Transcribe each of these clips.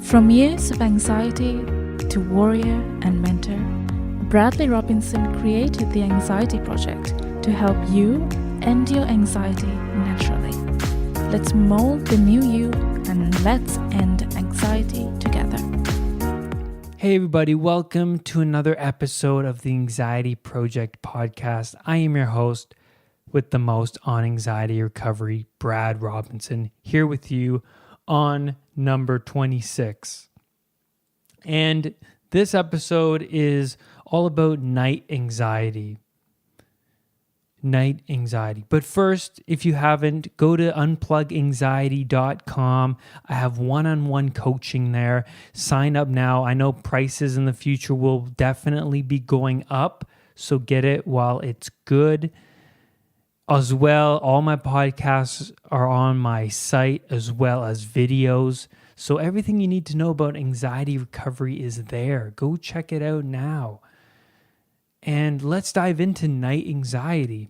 From years of anxiety to warrior and mentor, Bradley Robinson created the Anxiety Project to help you end your anxiety naturally. Let's mold the new you and let's end anxiety together. Hey everybody, welcome to another episode of the Anxiety Project podcast. I am your host with the most on anxiety recovery, Brad Robinson, here with you on number 26. And this episode is all about night anxiety. Night anxiety. But first, if you haven't, go to unpluganxiety.com. I have one-on-one coaching there. Sign up now. I know prices in the future will definitely be going up, so get it while it's good. As well, all my podcasts are on my site as well as videos. So everything you need to know about anxiety recovery is there. Go check it out now. And let's dive into night anxiety.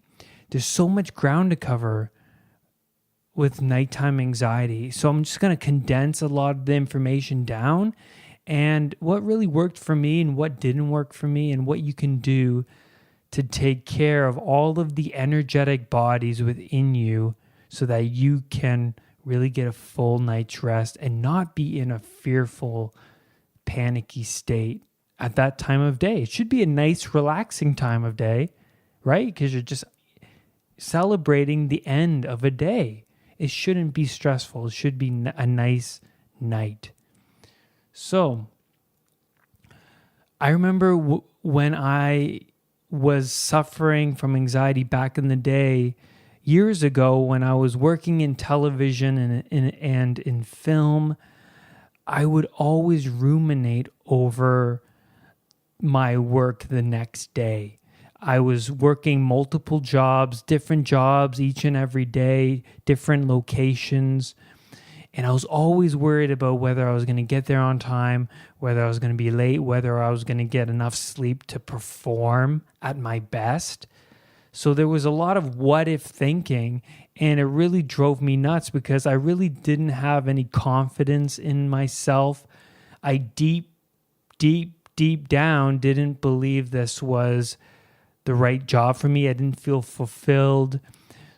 There's so much ground to cover with nighttime anxiety. So I'm just going to condense a lot of the information down and what really worked for me and what didn't work for me and what you can do to take care of all of the energetic bodies within you so that you can really get a full night's rest and not be in a fearful, panicky state at that time of day. It should be a nice, relaxing time of day, right? Because you're just celebrating the end of a day. It shouldn't be stressful. It should be a nice night. So, I remember when I was suffering from anxiety back in the day, years ago when I was working in television and in film, I would always ruminate over my work the next day. I was working multiple jobs, different jobs each and every day, different locations. And I was always worried about whether I was going to get there on time, whether I was going to be late, whether I was going to get enough sleep to perform at my best. So there was a lot of what if thinking, and it really drove me nuts because I really didn't have any confidence in myself. I deep down didn't believe this was the right job for me. I didn't feel fulfilled.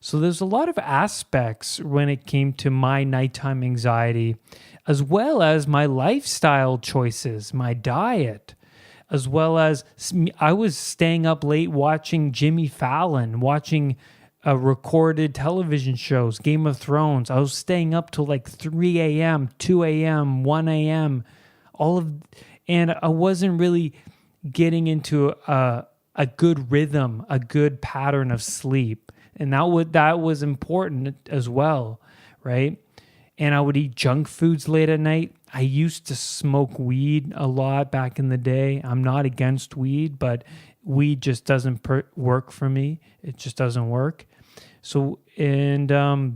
So there's a lot of aspects when it came to my nighttime anxiety, as well as my lifestyle choices, my diet, as well as I was staying up late watching Jimmy Fallon, watching recorded television shows, Game of Thrones. I was staying up till like 3 a.m., 2 a.m., 1 a.m., and I wasn't really getting into a good rhythm, a good pattern of sleep. And that was important as well, right? And I would eat junk foods late at night. I used to smoke weed a lot back in the day. I'm not against weed, but weed just doesn't work for me. It just doesn't work. So there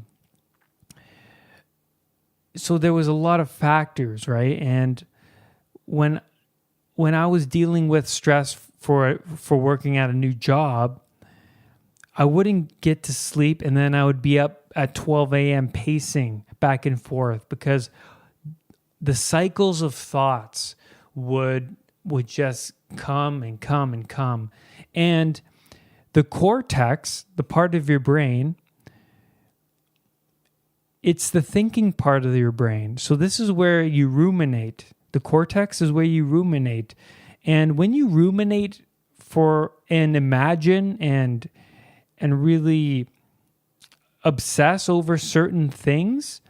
was a lot of factors, right? And when I was dealing with stress for working at a new job, I wouldn't get to sleep, and then I would be up at 12 a.m. pacing back and forth because the cycles of thoughts would just come and come and come. And the cortex, the part of your brain, it's the thinking part of your brain. So this is where you ruminate. The cortex is where you ruminate. And when you ruminate and imagine and really obsess over certain things,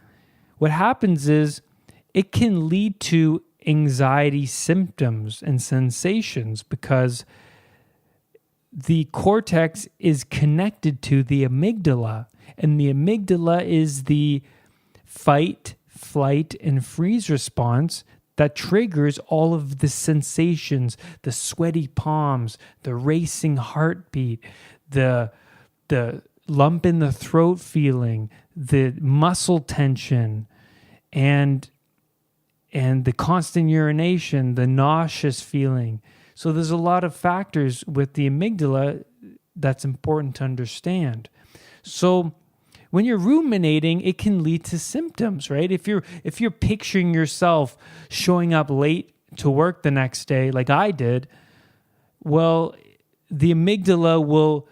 what happens is it can lead to anxiety symptoms and sensations because the cortex is connected to the amygdala, and the amygdala is the fight, flight, and freeze response that triggers all of the sensations, the sweaty palms, the racing heartbeat, the lump in the throat feeling, the muscle tension, and the constant urination, the nauseous feeling. So there's a lot of factors with the amygdala that's important to understand. So when you're ruminating, it can lead to symptoms, right? If you're picturing yourself showing up late to work the next day, like I did, well, the amygdala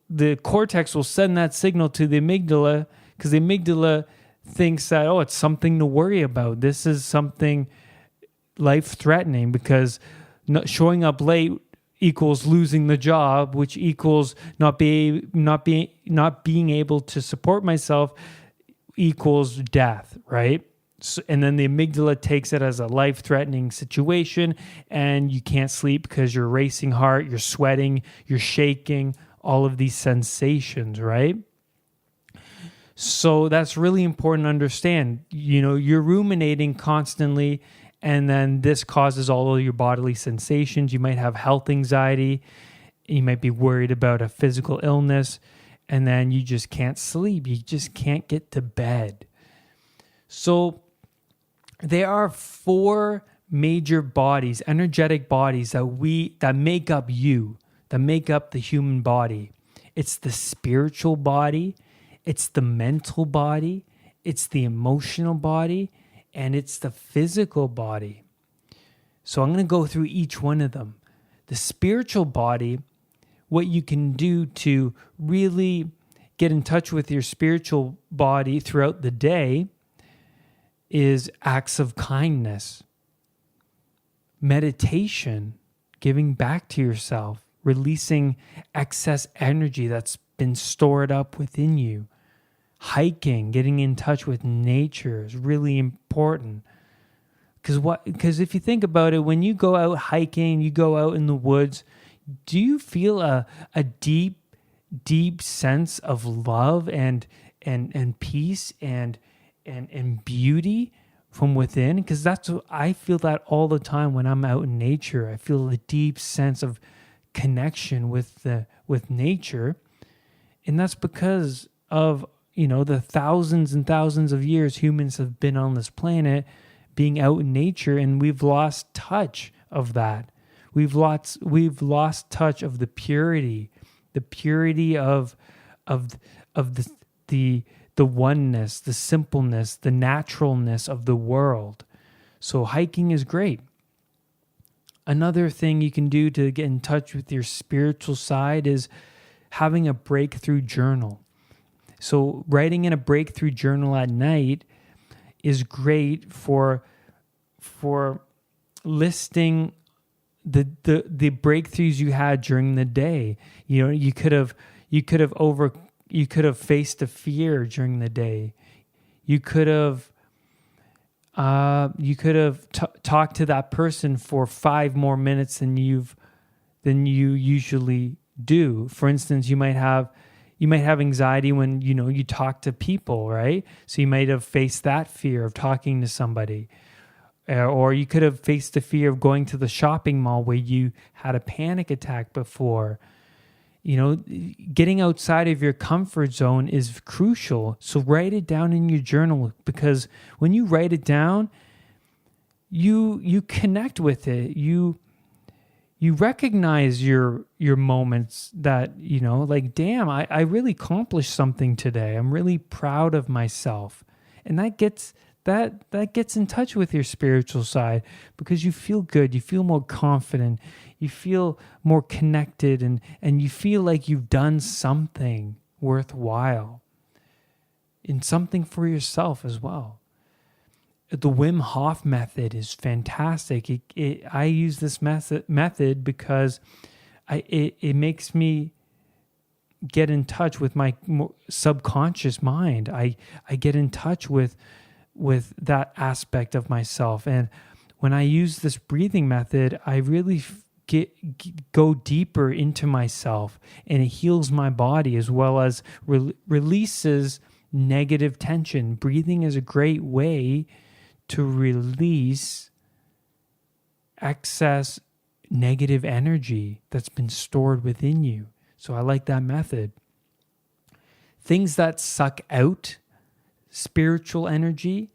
the cortex will send that signal to the amygdala, because the amygdala thinks that, oh, it's something to worry about. This is something life-threatening, because showing up late equals losing the job, which equals not being able to support myself, equals death, right? So, and then the amygdala takes it as a life-threatening situation, and you can't sleep because you're racing heart, you're sweating, you're shaking, all of these sensations, right? So that's really important to understand. You're ruminating constantly, and then this causes all of your bodily sensations. You might have health anxiety. You might be worried about a physical illness, and then you just can't sleep. You just can't get to bed. So there are 4 major bodies, energetic bodies that make up you, that make up the human body. It's the spiritual body, it's the mental body, it's the emotional body, and it's the physical body. So I'm going to go through each one of them. The spiritual body, what you can do to really get in touch with your spiritual body throughout the day, is acts of kindness, meditation, giving back to yourself, releasing excess energy that's been stored up within you. Hiking, getting in touch with nature is really important. Because if you think about it, when you go out hiking, you go out in the woods, do you feel a deep, deep sense of love and peace and beauty from within? Because that's what I feel, that all the time when I'm out in nature. I feel a deep sense of connection with nature, and that's because of the thousands and thousands of years humans have been on this planet, being out in nature, and we've lost touch of that. We've lost touch of the purity of the oneness, the simpleness, the naturalness of the world. So hiking is great. Another thing you can do to get in touch with your spiritual side is having a breakthrough journal. So writing in a breakthrough journal at night is great for listing the breakthroughs you had during the day. You could have faced a fear during the day. You could have talked to that person for 5 more minutes than you usually do. For instance, you might have anxiety when you talk to people, right? So you might have faced that fear of talking to somebody, or you could have faced the fear of going to the shopping mall where you had a panic attack before. Getting outside of your comfort zone is crucial. So write it down in your journal, because when you write it down, you connect with it. You recognize your moments that, like, damn, I really accomplished something today. I'm really proud of myself. And that gets in touch with your spiritual side, because you feel good, you feel more confident, you feel more connected, and you feel like you've done something worthwhile, and something for yourself as well. The Wim Hof Method is fantastic. I use this method because it makes me get in touch with my subconscious mind. I get in touch with that aspect of myself. And when I use this breathing method, I really go deeper into myself, and it heals my body as well as releases negative tension. Breathing is a great way to release excess negative energy that's been stored within you. So I like that method. Things that suck out spiritual energy,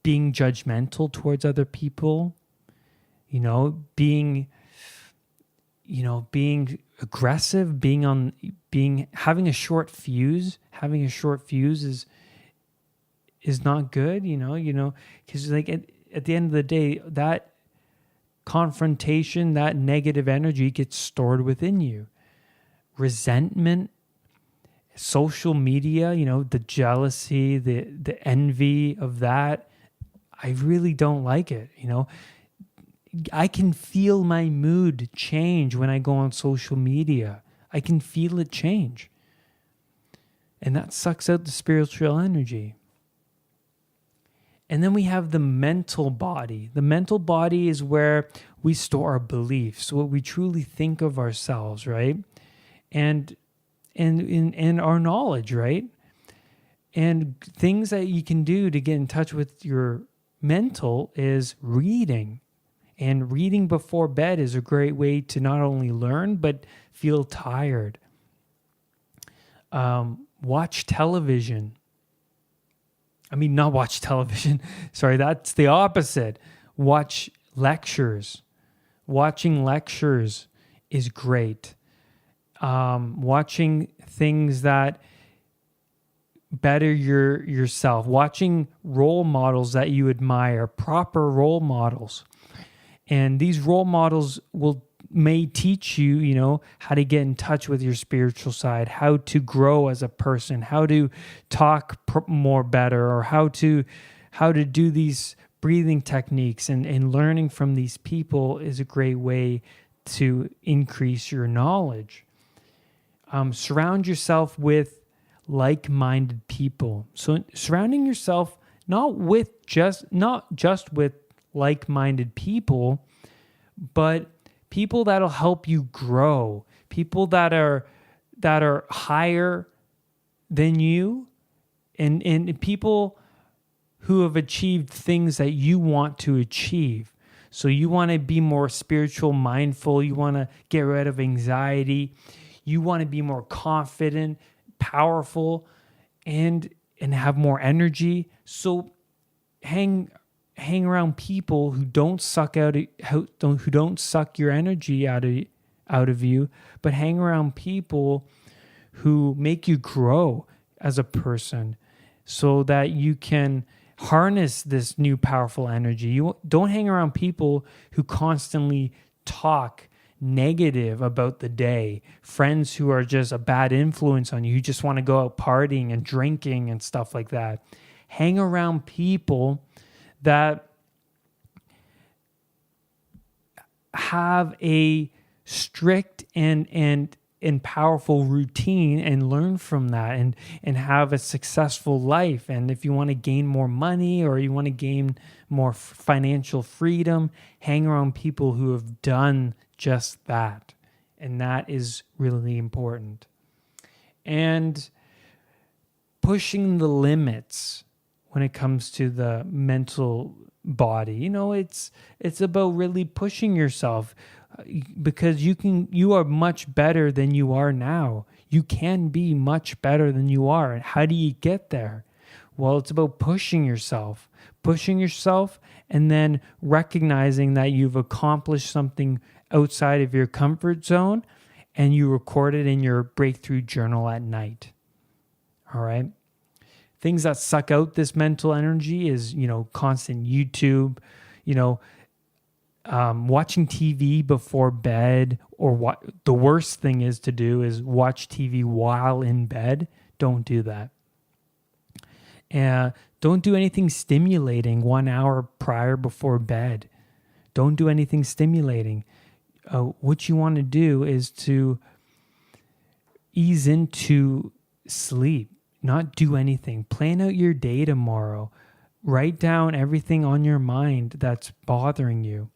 being judgmental towards other people, being aggressive, having a short fuse. Having a short fuse is not good, because like at the end of the day, that confrontation, that negative energy gets stored within you. Resentment, social media, the jealousy, the envy of that, I really don't like it. I can feel my mood change when I go on social media. I can feel it change. And that sucks out the spiritual energy. And then we have the mental body. The mental body is where we store our beliefs, what we truly think of ourselves, right? And our knowledge, right? And things that you can do to get in touch with your mental is reading. And reading before bed is a great way to not only learn, but feel tired. Watch television. Not watch television. Sorry, that's the opposite. Watch lectures. Watching lectures is great. Watching things that better yourself. Watching role models that you admire, proper role models. And these role models may teach you, how to get in touch with your spiritual side, how to grow as a person, how to talk more better, or how to do these breathing techniques. And learning from these people is a great way to increase your knowledge. Surround yourself with like-minded people. So surrounding yourself not just with like-minded people, but people that'll help you grow, people that are higher than you, and people who have achieved things that you want to achieve. So you want to be more spiritual, mindful, you want to get rid of anxiety, you want to be more confident, powerful, and have more energy. So hang around people who don't suck your energy out of you, but hang around people who make you grow as a person, so that you can harness this new powerful energy. You don't hang around people who constantly talk negative about the day, friends who are just a bad influence on you, who just want to go out partying and drinking and stuff like that. Hang around people that have a strict and powerful routine, and learn from that, and have a successful life. And if you want to gain more money, or you want to gain more financial freedom, hang around people who have done just that. And that is really important. And pushing the limits when it comes to the mental body, it's about really pushing yourself, because you are much better than you are now. You can be much better than you are. And how do you get there? Well, it's about pushing yourself, and then recognizing that you've accomplished something outside of your comfort zone, and you record it in your breakthrough journal at night. All right. Things that suck out this mental energy is, constant YouTube, watching TV before bed, or what the worst thing is to do is watch TV while in bed. Don't do that. Don't do anything stimulating 1 hour prior before bed. Don't do anything stimulating. What you want to do is to ease into sleep, not do anything. Plan out your day tomorrow. Write down everything on your mind that's bothering you.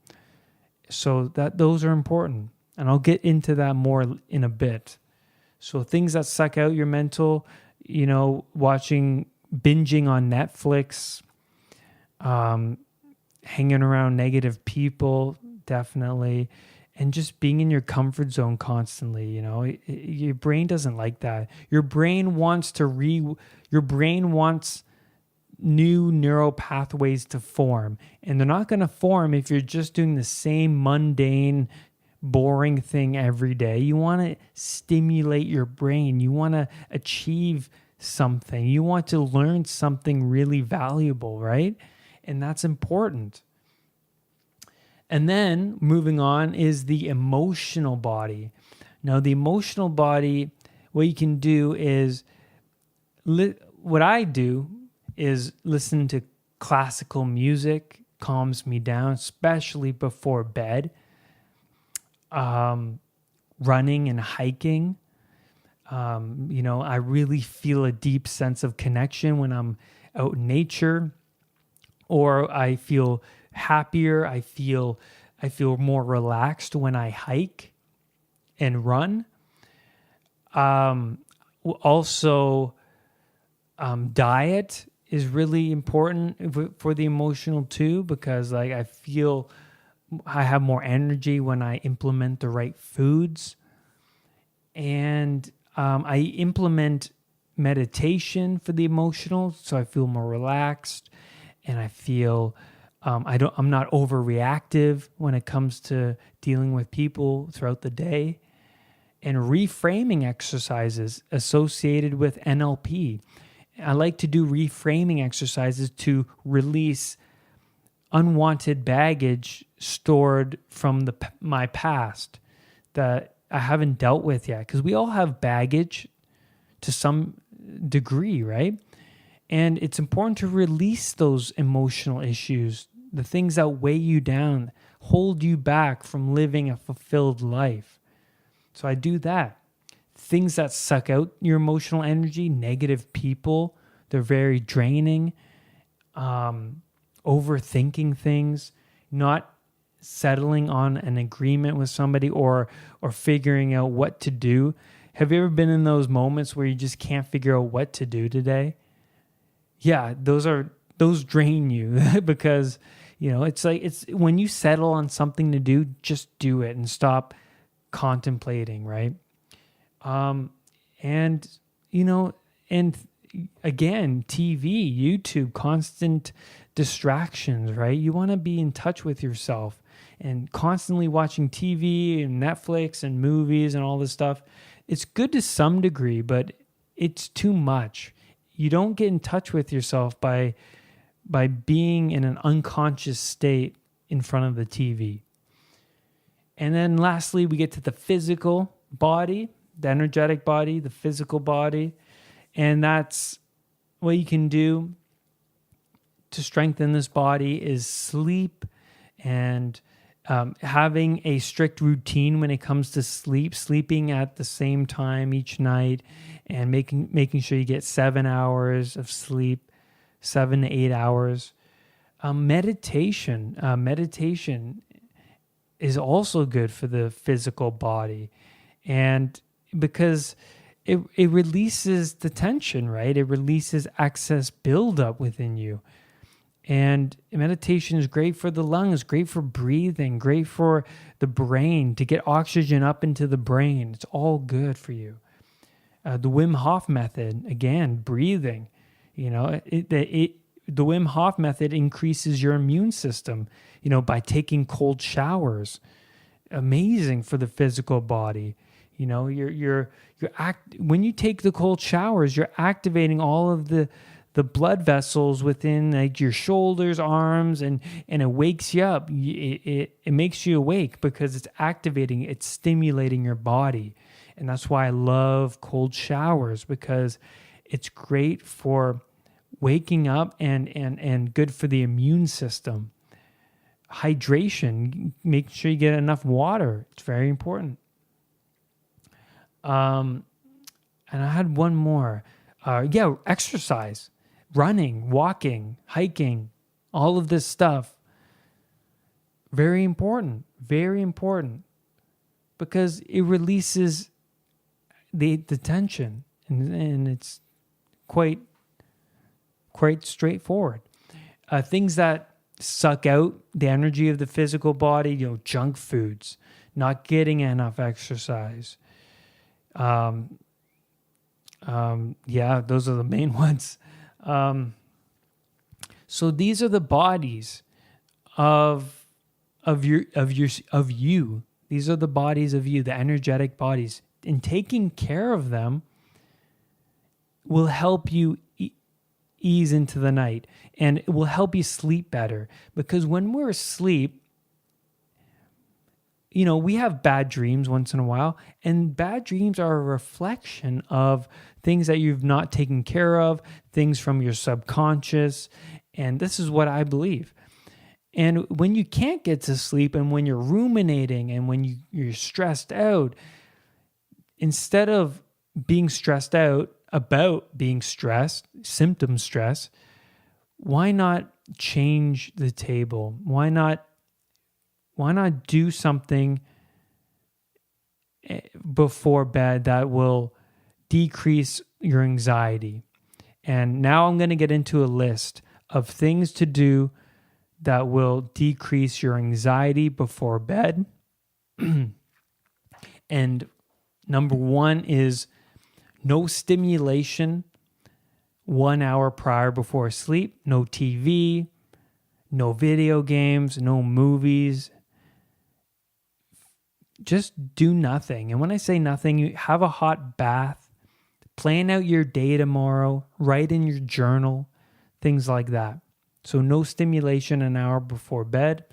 So those are important. And I'll get into that more in a bit. So things that suck out your mental, binging on Netflix, hanging around negative people, definitely. And just being in your comfort zone constantly, your brain doesn't like that. Your brain wants new neural pathways to form, and they're not going to form if you're just doing the same mundane, boring thing every day. You want to stimulate your brain. You want to achieve something. You want to learn something really valuable, right? And that's important. And then moving on is the emotional body. Now, the emotional body, what you can do is, what I do is listen to classical music, calms me down, especially before bed. Running and hiking. I really feel a deep sense of connection when I'm out in nature, or I feel happier. I feel more relaxed when I hike and run. Also, diet is really important for the emotional too, because like I feel I have more energy when I implement the right foods. And I implement meditation for the emotional, so I feel more relaxed, and I feel I'm not overreactive when it comes to dealing with people throughout the day. And reframing exercises associated with NLP. I like to do reframing exercises to release unwanted baggage stored from my past that I haven't dealt with yet. Because we all have baggage to some degree, right? And it's important to release those emotional issues, the things that weigh you down, hold you back from living a fulfilled life. So I do that. Things that suck out your emotional energy, negative people, they're very draining. Overthinking things, not settling on an agreement with somebody or figuring out what to do. Have you ever been in those moments where you just can't figure out what to do today? Yeah, those drain you because, it's when you settle on something to do, just do it and stop contemplating, right? And again, TV, YouTube, constant distractions, right? You want to be in touch with yourself, and constantly watching TV and Netflix and movies and all this stuff. It's good to some degree, but it's too much. You don't get in touch with yourself by being in an unconscious state in front of the TV. And then lastly, we get to the physical body, the energetic body, the physical body. And that's what you can do to strengthen this body is sleep and having a strict routine when it comes to sleeping at the same time each night, and making sure you get 7 hours of sleep, 7 to 8 hours. Meditation is also good for the physical body, and because it releases the tension, right? It releases excess buildup within you. And meditation is great for the lungs, great for breathing, great for the brain, to get oxygen up into the brain. It's all good for you. The Wim Hof Method, again, breathing. The Wim Hof Method increases your immune system, by taking cold showers. Amazing for the physical body. When you take the cold showers, you're activating all of the blood vessels within like your shoulders, arms, and it wakes you up. It makes you awake because it's activating, it's stimulating your body. And that's why I love cold showers, because it's great for waking up and good for the immune system. Hydration, make sure you get enough water. It's very important. And I had one more. Exercise. Running, walking, hiking, all of this stuff. Very important, because it releases the tension, and it's quite straightforward. Things that suck out the energy of the physical body, junk foods, not getting enough exercise. Those are the main ones. So these are the bodies of you These are the bodies of you, the energetic bodies. And taking care of them will help you ease into the night, and it will help you sleep better. Because when we're asleep, we have bad dreams once in a while, and bad dreams are a reflection of things that you've not taken care of, things from your subconscious. And this is what I believe. And when you can't get to sleep, and when you're ruminating, and when you're stressed out, instead of being stressed out about being stressed, symptom stress, why not change the table? Why not do something before bed that will decrease your anxiety? And now I'm going to get into a list of things to do that will decrease your anxiety before bed. And number one is no stimulation 1 hour prior before sleep. No TV, no video games, no movies. Just do nothing. And when I say nothing, you have a hot bath, plan out your day tomorrow, write in your journal, things like that. So no stimulation an hour before bed.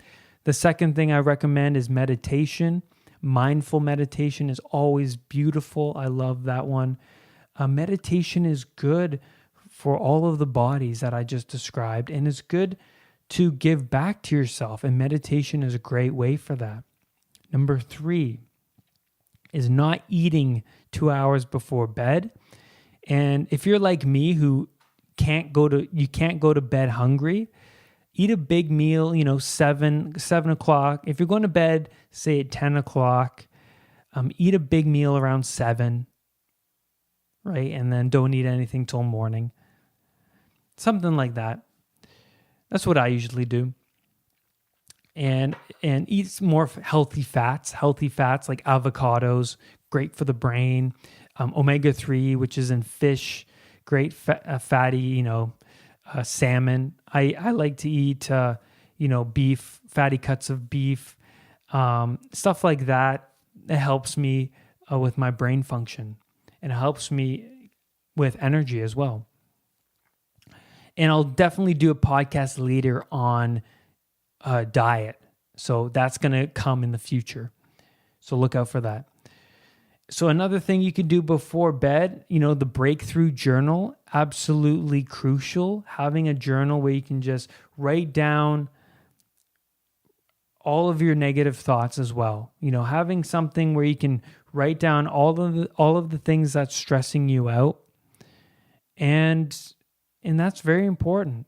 The second thing I recommend is meditation. Mindful meditation is always beautiful. I love that one. Meditation is good for all of the bodies that I just described, and it's good to give back to yourself, and meditation is a great way for that. Number 3 is not eating 2 hours before bed. And if you're like me who can't go to bed hungry, eat a big meal, 7 o'clock. If you're going to bed, say at 10 o'clock, eat a big meal around 7, right? And then don't eat anything till morning. Something like that. That's what I usually do. And eat more healthy fats like avocados, great for the brain. Omega-3, which is in fish, great fatty, salmon. I like to eat, beef, fatty cuts of beef, stuff like that. It helps me with my brain function, and it helps me with energy as well. And I'll definitely do a podcast later on diet. So that's going to come in the future. So look out for that. So another thing you could do before bed, the breakthrough journal, absolutely crucial. Having a journal where you can just write down all of your negative thoughts as well. Having something where you can write down all of the things that's stressing you out. And that's very important.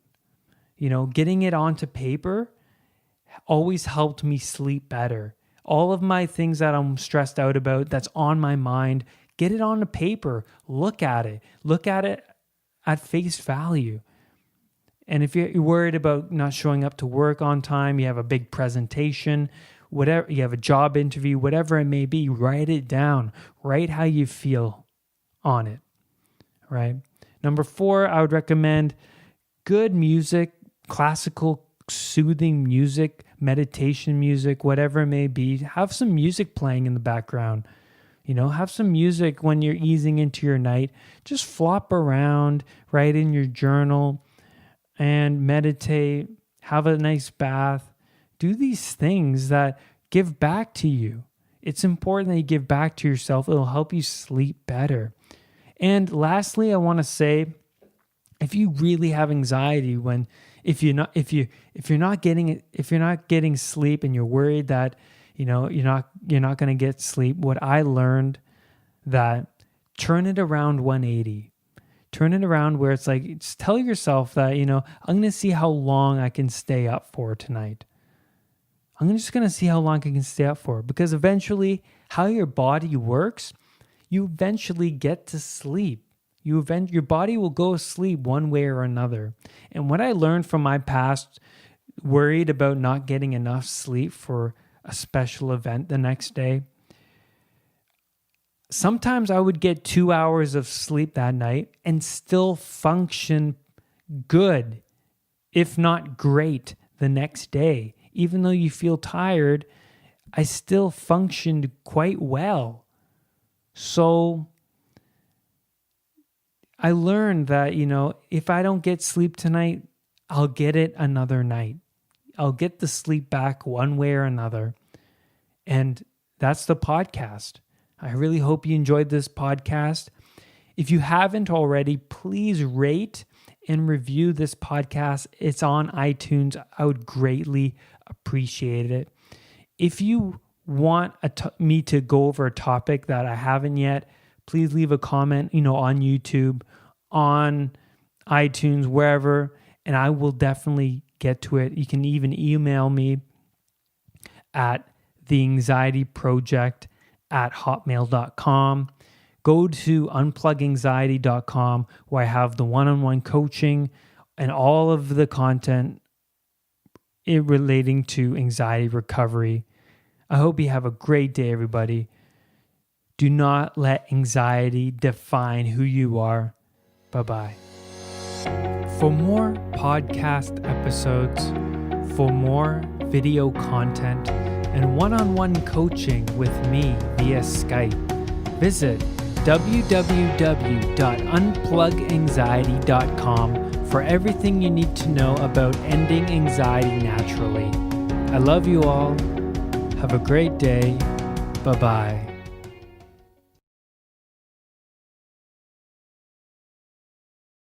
Getting it onto paper always helped me sleep better. All of my things that I'm stressed out about, that's on my mind, get it on the paper. Look at it. Look at it at face value. And if you're worried about not showing up to work on time, you have a big presentation, whatever, you have a job interview, whatever it may be, write it down. Write how you feel on it, right? Number 4, I would recommend good music, classical, soothing music, meditation music, whatever it may be. Have some music playing in the background. Have some music when you're easing into your night. Just flop around, write in your journal, and meditate. Have a nice bath. Do these things that give back to you. It's important that you give back to yourself. It'll help you sleep better. And lastly, I want to say, if you really have anxiety, if you're not getting sleep, and you're worried that you're not going to get sleep, what I learned, that turn it around 180. Turn it around where it's like, just tell yourself that, I'm going to see how long I can stay up for tonight. I'm just going to see how long I can stay up for, because eventually, how your body works, you eventually get to sleep. Your body will go to sleep one way or another. And what I learned from my past, worried about not getting enough sleep for a special event the next day, sometimes I would get 2 hours of sleep that night and still function good, if not great, the next day. Even though you feel tired, I still functioned quite well. So I learned that, if I don't get sleep tonight, I'll get it another night. I'll get the sleep back one way or another. And that's the podcast. I really hope you enjoyed this podcast. If you haven't already, please rate and review this podcast. It's on iTunes. I would greatly appreciate it. If you want me to go over a topic that I haven't yet, please leave a comment, on YouTube, on iTunes, wherever, and I will definitely get to it. You can even email me at theanxietyproject@hotmail.com. Go to unpluganxiety.com, where I have the one-on-one coaching and all of the content relating to anxiety recovery. I hope you have a great day, everybody. Do not let anxiety define who you are. Bye-bye. For more podcast episodes, for more video content, and one-on-one coaching with me via Skype, visit www.unpluganxiety.com for everything you need to know about ending anxiety naturally. I love you all. Have a great day. Bye-bye.